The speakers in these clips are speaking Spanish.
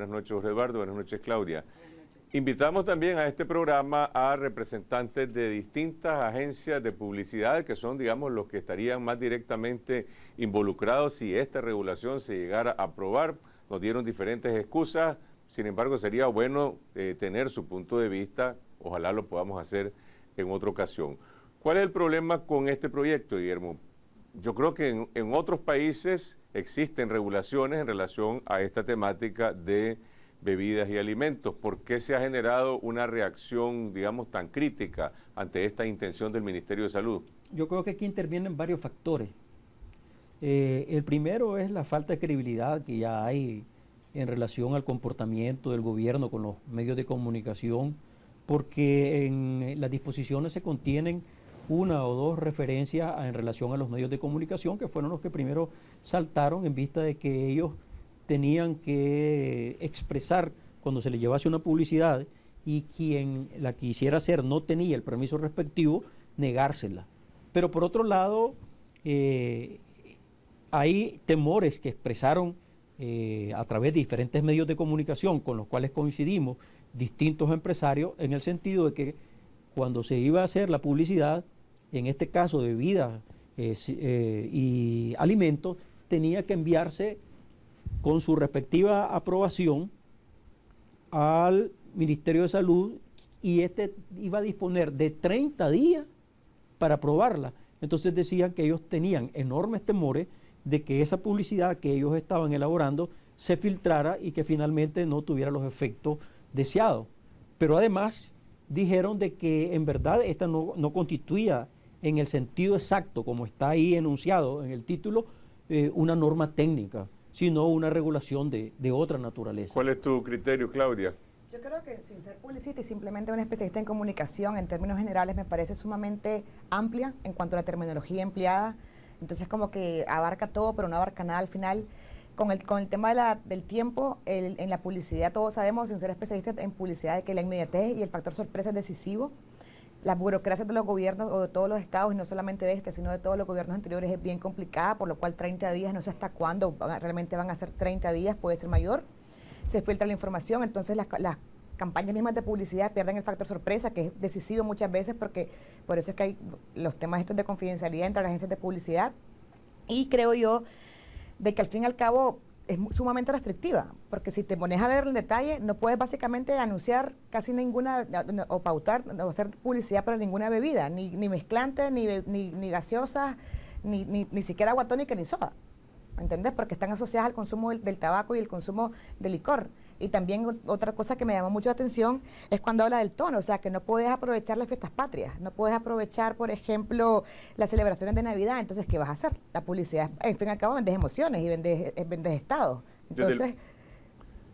Buenas noches, Jorge Eduardo. Buenas noches, Claudia. Invitamos también a este programa a representantes de distintas agencias de publicidad que son, digamos, los que estarían más directamente involucrados si esta regulación se llegara a aprobar. Nos dieron diferentes excusas, sin embargo sería bueno tener su punto de vista, ojalá lo podamos hacer en otra ocasión. ¿Cuál es el problema con este proyecto, Guillermo? Yo creo que en otros países existen regulaciones en relación a esta temática de bebidas y alimentos. ¿Por qué se ha generado una reacción, digamos, tan crítica ante esta intención del Ministerio de Salud? Yo creo que aquí intervienen varios factores. El primero es la falta de credibilidad que ya hay en relación al comportamiento del gobierno con los medios de comunicación, porque en las disposiciones se contienen una o dos referencias en relación a los medios de comunicación, que fueron los que primero saltaron en vista de que ellos tenían que expresar cuando se le llevase una publicidad y quien la quisiera hacer no tenía el permiso respectivo, negársela. Pero por otro lado, hay temores que expresaron a través de diferentes medios de comunicación con los cuales coincidimos distintos empresarios, en el sentido de que cuando se iba a hacer la publicidad, en este caso de bebidas y alimentos, tenía que enviarse con su respectiva aprobación al Ministerio de Salud, y este iba a disponer de 30 días para aprobarla. Entonces decían que ellos tenían enormes temores de que esa publicidad que ellos estaban elaborando se filtrara y que finalmente no tuviera los efectos deseados. Pero además dijeron de que en verdad esta no constituía en el sentido exacto, como está ahí enunciado en el título, una norma técnica, sino una regulación de otra naturaleza. ¿Cuál es tu criterio, Claudia? Yo creo que sin ser publicista y simplemente un especialista en comunicación, en términos generales, me parece sumamente amplia en cuanto a la terminología empleada. Entonces como que abarca todo, pero no abarca nada al final. Con el tema del tiempo, en la publicidad todos sabemos, sin ser especialistas en publicidad, de que la inmediatez y el factor sorpresa es decisivo. Las burocracias de los gobiernos o de todos los estados, y no solamente de este, sino de todos los gobiernos anteriores, es bien complicada, por lo cual 30 días, no sé hasta cuándo realmente van a ser 30 días, puede ser mayor. Se filtra la información, entonces las campañas mismas de publicidad pierden el factor sorpresa, que es decisivo muchas veces, porque por eso es que hay los temas estos de confidencialidad entre las agencias de publicidad. Y creo yo de que al fin y al cabo es sumamente restrictiva, porque si te pones a ver el detalle, no puedes básicamente anunciar casi ninguna, o pautar, o hacer publicidad para ninguna bebida, ni mezclante, ni gaseosas, ni siquiera agua tónica, ni soda, ¿entendés? Porque están asociadas al consumo del tabaco y el consumo de licor. Y también otra cosa que me llamó mucho la atención es cuando habla del tono, o sea, que no puedes aprovechar las fiestas patrias, no puedes aprovechar, por ejemplo, las celebraciones de Navidad. Entonces, ¿qué vas a hacer? La publicidad, en fin y al cabo, vendes emociones y vendes estados. Entonces,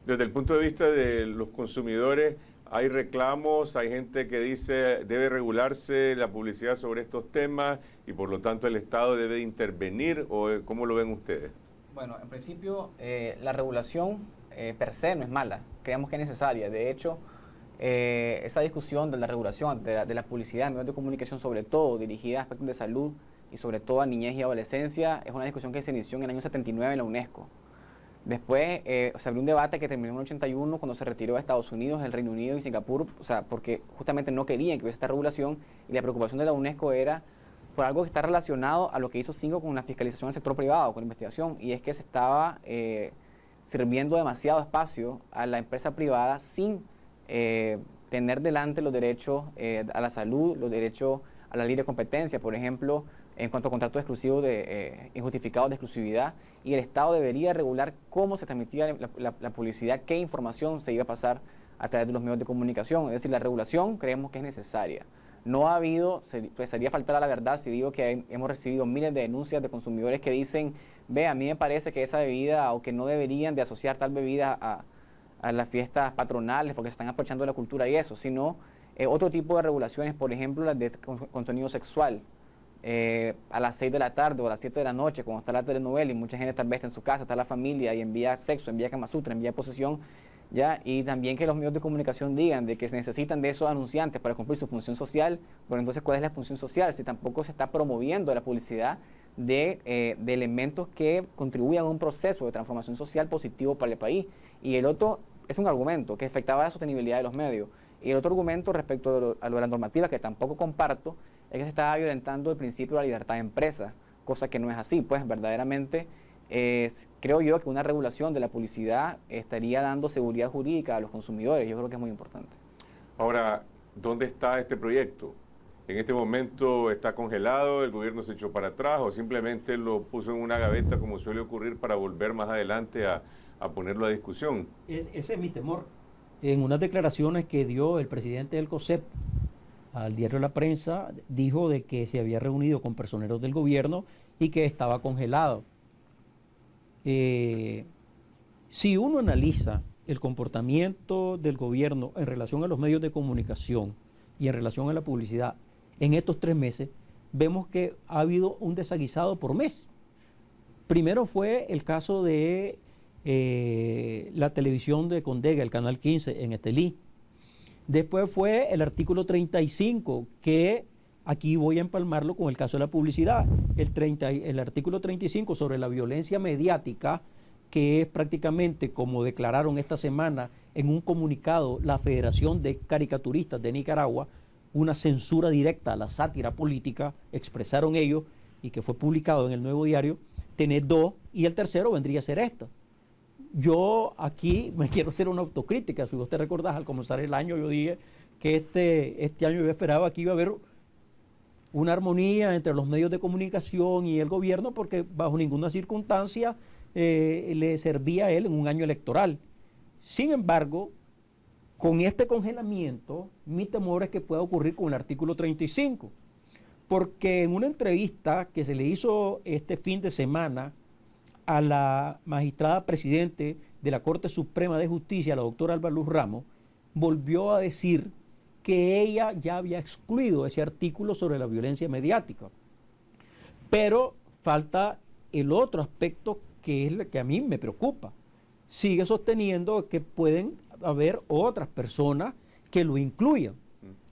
desde el punto de vista de los consumidores, hay reclamos, hay gente que dice debe regularse la publicidad sobre estos temas y por lo tanto el Estado debe intervenir, ¿o cómo lo ven ustedes? Bueno, en principio la regulación per se no es mala, creemos que es necesaria. De hecho, esa discusión de la regulación de la publicidad en medios de comunicación, sobre todo dirigida a aspectos de salud y sobre todo a niñez y adolescencia, es una discusión que se inició en el año 79 en la UNESCO. Después se abrió un debate que terminó en el 81 cuando se retiró de Estados Unidos, el Reino Unido y Singapur, o sea, porque justamente no querían que hubiese esta regulación, y la preocupación de la UNESCO era por algo que está relacionado a lo que hizo Cinco con la fiscalización del sector privado, con la investigación, y es que se estaba sirviendo demasiado espacio a la empresa privada sin tener delante los derechos a la salud, los derechos a la libre competencia, por ejemplo, en cuanto a contratos exclusivos injustificados de exclusividad, y el Estado debería regular cómo se transmitía la publicidad, qué información se iba a pasar a través de los medios de comunicación. Es decir, la regulación creemos que es necesaria. No ha habido, pues sería faltar a la verdad si digo que hemos recibido miles de denuncias de consumidores que dicen, ve, a mí me parece que esa bebida, o que no deberían de asociar tal bebida a las fiestas patronales porque se están aprovechando de la cultura y eso, sino otro tipo de regulaciones, por ejemplo, las de contenido sexual. A las 6 de la tarde o a las 7 de la noche, cuando está la telenovela y mucha gente tal vez está en su casa, está la familia y envía sexo, envía Kama Sutra, envía posesión, ¿ya? Y también que los medios de comunicación digan de que se necesitan de esos anunciantes para cumplir su función social. Bueno, entonces, ¿cuál es la función social? Si tampoco se está promoviendo la publicidad de elementos que contribuyan a un proceso de transformación social positivo para el país. Y el otro es un argumento que afectaba la sostenibilidad de los medios. Y el otro argumento respecto a lo de la normativa, que tampoco comparto, es que se estaba violentando el principio de la libertad de empresa, cosa que no es así. Pues verdaderamente creo yo que una regulación de la publicidad estaría dando seguridad jurídica a los consumidores. Yo creo que es muy importante. Ahora, ¿dónde está este proyecto? ¿En este momento está congelado, el gobierno se echó para atrás o simplemente lo puso en una gaveta como suele ocurrir para volver más adelante a ponerlo a discusión? Ese es mi temor. En unas declaraciones que dio el presidente del COSEP al diario La Prensa, dijo de que se había reunido con personeros del gobierno y que estaba congelado. Si uno analiza el comportamiento del gobierno en relación a los medios de comunicación y en relación a la publicidad en estos 3 meses, vemos que ha habido un desaguisado por mes. Primero fue el caso de la televisión de Condega, el canal 15 en Estelí. Después fue el artículo 35, que aquí voy a empalmarlo con el caso de la publicidad. El artículo 35 sobre la violencia mediática, que es prácticamente como declararon esta semana en un comunicado la Federación de Caricaturistas de Nicaragua, una censura directa a la sátira política, expresaron ellos, y que fue publicado en el Nuevo Diario. Tenés 2, y el tercero vendría a ser esto. Yo aquí me quiero hacer una autocrítica. Si vos te recordás, al comenzar el año yo dije que este año yo esperaba que iba a haber una armonía entre los medios de comunicación y el gobierno, porque bajo ninguna circunstancia le servía a él en un año electoral. Sin embargo, con este congelamiento, mi temor es que pueda ocurrir con el artículo 35, porque en una entrevista que se le hizo este fin de semana a la magistrada presidente de la Corte Suprema de Justicia, la doctora Alba Luz Ramos, volvió a decir que ella ya había excluido ese artículo sobre la violencia mediática. Pero falta el otro aspecto, que es el que a mí me preocupa. Sigue sosteniendo que pueden haber otras personas que lo incluyan.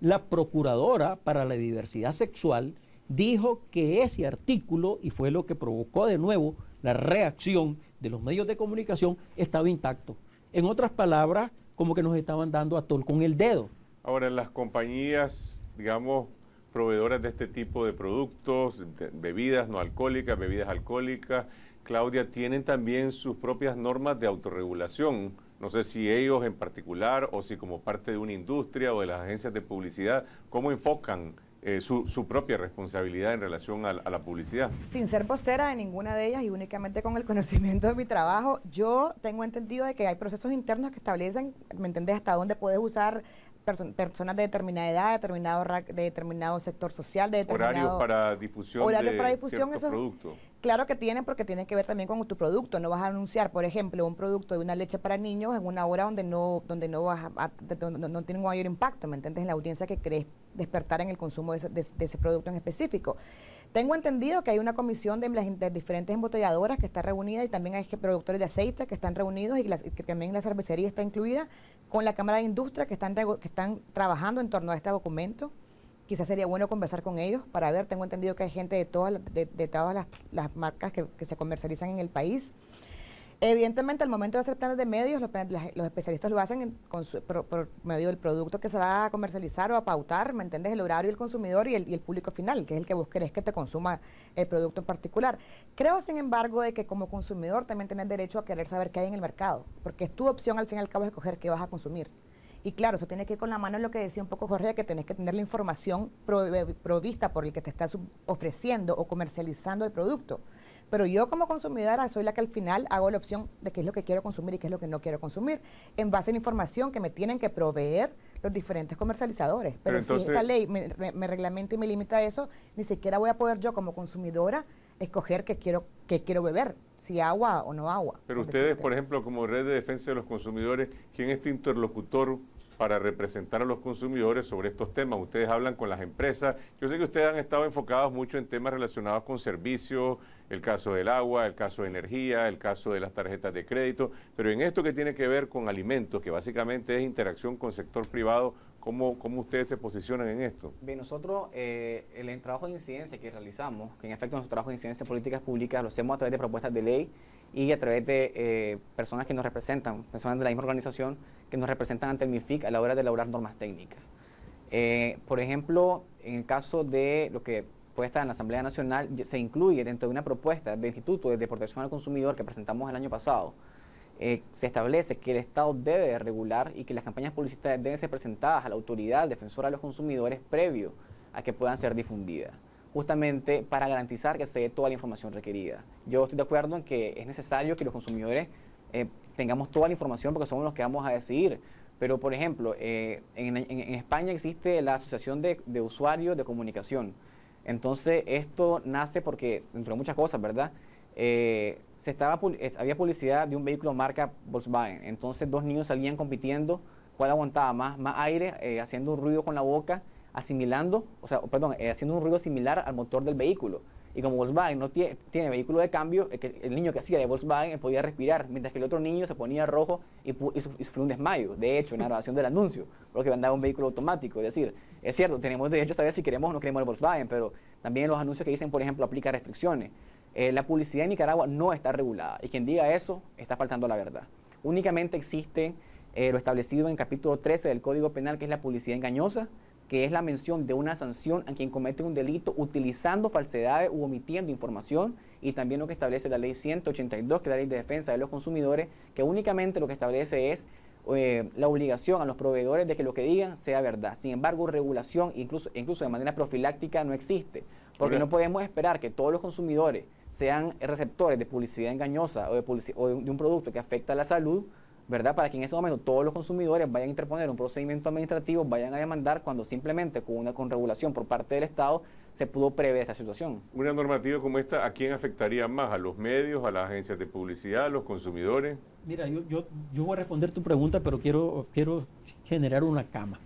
La procuradora para la diversidad sexual dijo que ese artículo, y fue lo que provocó de nuevo la reacción de los medios de comunicación, estaba intacto. En otras palabras, como que nos estaban dando a tol con el dedo. Ahora, las compañías, digamos, proveedoras de este tipo de productos, de bebidas no alcohólicas, bebidas alcohólicas, Claudia, tienen también sus propias normas de autorregulación. No sé si ellos en particular o si como parte de una industria o de las agencias de publicidad, ¿cómo enfocan su propia responsabilidad en relación a la publicidad? Sin ser vocera de ninguna de ellas y únicamente con el conocimiento de mi trabajo, yo tengo entendido de que hay procesos internos que establecen, ¿me entendés?, hasta dónde puedes usar personas de determinada edad, de determinado sector social, de determinado... Horarios para difusión eso, producto. Claro que tienen, porque tienen que ver también con tu producto. No vas a anunciar, por ejemplo, un producto de una leche para niños en una hora donde no tiene un mayor impacto, ¿me entiendes?, en la audiencia que querés despertar en el consumo de ese producto en específico. Tengo entendido que hay una comisión de las diferentes embotelladoras que está reunida, y también hay productores de aceite que están reunidos, y que también la cervecería está incluida, con la Cámara de Industria que están trabajando en torno a este documento. Quizás sería bueno conversar con ellos para ver. Tengo entendido que hay gente de todas las marcas que se comercializan en el país. Evidentemente, al momento de hacer planes de medios, los especialistas lo hacen por medio del producto que se va a comercializar o a pautar, ¿me entiendes?, el horario del consumidor y el público final, que es el que vos querés que te consuma el producto en particular. Creo, sin embargo, de que como consumidor también tenés derecho a querer saber qué hay en el mercado, porque es tu opción al fin y al cabo escoger qué vas a consumir. Y claro, eso tiene que ir con la mano en lo que decía un poco Jorge, de que tenés que tener la información provista por el que te está ofreciendo o comercializando el producto. Pero yo como consumidora soy la que al final hago la opción de qué es lo que quiero consumir y qué es lo que no quiero consumir, en base a la información que me tienen que proveer los diferentes comercializadores. Pero entonces, si esta ley me reglamenta y me limita a eso, ni siquiera voy a poder yo como consumidora escoger qué quiero beber, si agua o no agua. Pero ustedes, por ejemplo, como Red de Defensa de los Consumidores, ¿quién es tu interlocutor para representar a los consumidores sobre estos temas? Ustedes hablan con las empresas. Yo sé que ustedes han estado enfocados mucho en temas relacionados con servicios, el caso del agua, el caso de energía, el caso de las tarjetas de crédito, pero en esto que tiene que ver con alimentos, que básicamente es interacción con el sector privado, ¿cómo ustedes se posicionan en esto? Bien, nosotros el trabajo de incidencia que realizamos, que en efecto nuestro trabajo de incidencia en políticas públicas lo hacemos a través de propuestas de ley y a través de personas que nos representan, personas de la misma organización que nos representan ante el MIFIC a la hora de elaborar normas técnicas. Por ejemplo, en el caso de lo que puede estar en la Asamblea Nacional, se incluye dentro de una propuesta del Instituto de Protección al Consumidor que presentamos el año pasado. Se establece que el Estado debe regular y que las campañas publicitarias deben ser presentadas a la autoridad defensora de los consumidores previo a que puedan ser difundidas, justamente para garantizar que se dé toda la información requerida. Yo estoy de acuerdo en que es necesario que los consumidores tengamos toda la información porque somos los que vamos a decidir. Pero, por ejemplo, en España existe la Asociación de Usuarios de Comunicación. Entonces, esto nace porque, entre muchas cosas, ¿verdad? Había publicidad de un vehículo marca Volkswagen. Entonces, dos niños salían compitiendo cuál aguantaba más aire, haciendo un ruido con la boca, haciendo un ruido similar al motor del vehículo. Y como Volkswagen no tiene vehículo de cambio, el niño que hacía de Volkswagen podía respirar, mientras que el otro niño se ponía rojo y sufrió un desmayo. De hecho, en la grabación del anuncio, porque andaba un vehículo automático. Es decir, es cierto, tenemos derecho a saber si queremos o no queremos el Volkswagen, pero también en los anuncios que dicen, por ejemplo, aplica restricciones. La publicidad en Nicaragua no está regulada, y quien diga eso está faltando la verdad. Únicamente existe lo establecido en el capítulo 13 del Código Penal, que es la publicidad engañosa, que es la mención de una sanción a quien comete un delito utilizando falsedades u omitiendo información, y también lo que establece la ley 182, que es la ley de defensa de los consumidores, que únicamente lo que establece es la obligación a los proveedores de que lo que digan sea verdad. Sin embargo, regulación, incluso de manera profiláctica, no existe, porque no podemos esperar que todos los consumidores sean receptores de publicidad engañosa o de un producto que afecta a la salud, ¿verdad? Para que en ese momento todos los consumidores vayan a interponer un procedimiento administrativo, vayan a demandar, cuando simplemente con regulación por parte del Estado se pudo prever esta situación. Una normativa como esta, ¿a quién afectaría más? ¿A los medios, a las agencias de publicidad, a los consumidores? Mira, yo voy a responder tu pregunta, pero quiero generar una cama.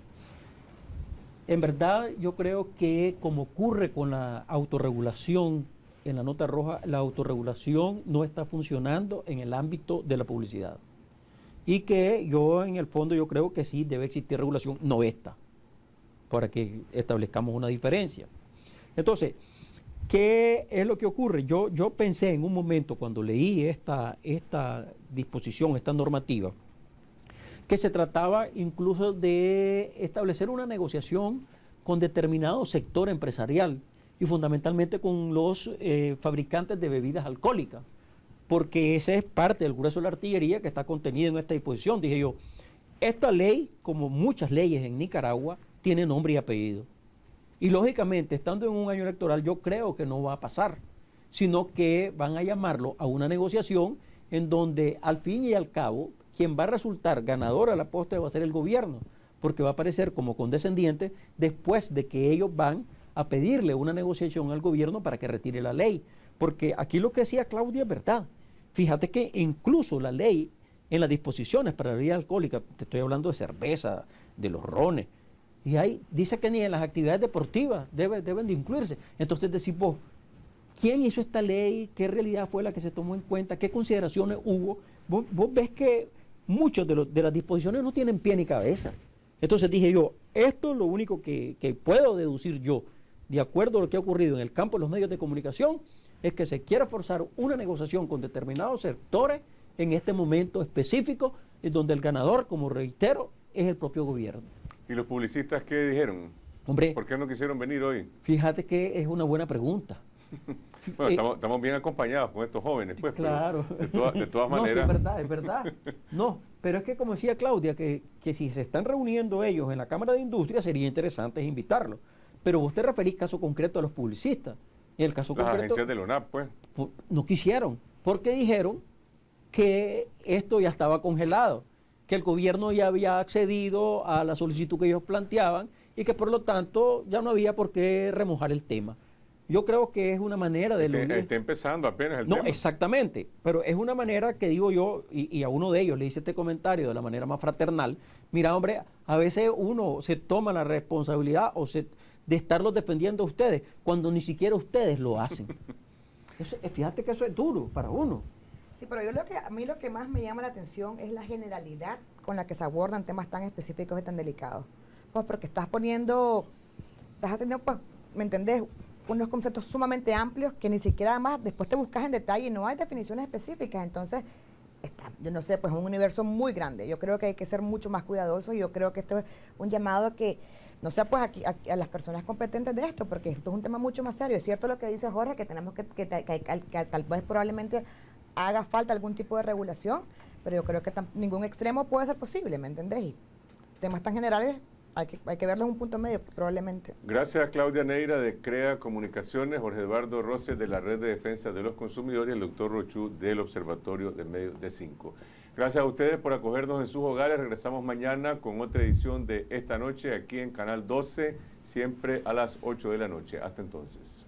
En verdad, yo creo que como ocurre con la autorregulación en la nota roja, la autorregulación no está funcionando en el ámbito de la publicidad. Y que en el fondo, yo creo que sí debe existir regulación, no esta, para que establezcamos una diferencia. Entonces, ¿qué es lo que ocurre? Yo pensé en un momento, cuando leí esta disposición, esta normativa, que se trataba incluso de establecer una negociación con determinado sector empresarial y fundamentalmente con los fabricantes de bebidas alcohólicas, porque ese es parte del grueso de la artillería que está contenido en esta disposición. Dije yo, esta ley, como muchas leyes en Nicaragua, tiene nombre y apellido. Y lógicamente, estando en un año electoral, yo creo que no va a pasar, sino que van a llamarlo a una negociación en donde, al fin y al cabo, quien va a resultar ganador a la postre va a ser el gobierno, porque va a aparecer como condescendiente después de que ellos van a pedirle una negociación al gobierno para que retire la ley. Porque aquí lo que decía Claudia es verdad. Fíjate que incluso la ley, en las disposiciones para la bebida alcohólica, te estoy hablando de cerveza, de los rones, y ahí dice que ni en las actividades deportivas deben de incluirse. Entonces decís vos, ¿quién hizo esta ley? ¿Qué realidad fue la que se tomó en cuenta? ¿Qué consideraciones hubo? Vos ves que muchas de las disposiciones no tienen pie ni cabeza. Entonces dije yo, esto es lo único que puedo deducir yo, de acuerdo a lo que ha ocurrido en el campo de los medios de comunicación, es que se quiera forzar una negociación con determinados sectores en este momento específico, en donde el ganador, como reitero, es el propio gobierno. ¿Y los publicistas qué dijeron? Hombre, ¿Por qué no quisieron venir hoy? fíjate que es una buena pregunta. Bueno, estamos bien acompañados con estos jóvenes, pues. Claro. De todas No, maneras. sí, es verdad. No, pero es que como decía Claudia, que si se están reuniendo ellos en la Cámara de Industria, sería interesante invitarlos. Pero vos te referís caso concreto a los publicistas. En el caso Las concreto, agencias del ONAP, pues. no quisieron, porque dijeron que esto ya estaba congelado, que el gobierno ya había accedido a la solicitud que ellos planteaban y que por lo tanto ya no había por qué remojar el tema. Yo creo que es una manera de... Está empezando apenas el No, tema. exactamente, pero es una manera que digo yo, y a uno de ellos le hice este comentario de la manera más fraternal, mira hombre, a veces uno se toma la responsabilidad de estarlos defendiendo a ustedes, cuando ni siquiera ustedes lo hacen. Fíjate que eso es duro para uno. Sí, pero a mí lo que más me llama la atención es la generalidad con la que se abordan temas tan específicos y tan delicados. Pues porque estás haciendo, pues, ¿me entendés? unos conceptos sumamente amplios que ni siquiera además después te buscas en detalle y no hay definiciones específicas. Entonces, yo no sé, pues un universo muy grande. Yo creo que hay que ser mucho más cuidadosos. Yo creo que esto es un llamado a que, no sé, pues a las personas competentes de esto, porque esto es un tema mucho más serio. Es cierto lo que dice Jorge, que tenemos que tal vez probablemente haga falta algún tipo de regulación, pero yo creo que ningún extremo puede ser posible, ¿me entendés? Y temas tan generales hay que verlos en un punto medio, probablemente. Gracias a Claudia Neira de CREA Comunicaciones, Jorge Eduardo Rosses de la Red de Defensa de los Consumidores y el doctor Rochú del Observatorio de Medios de 5. Gracias a ustedes por acogernos en sus hogares. Regresamos mañana con otra edición de Esta Noche aquí en Canal 12, siempre a las 8 de la noche. Hasta entonces.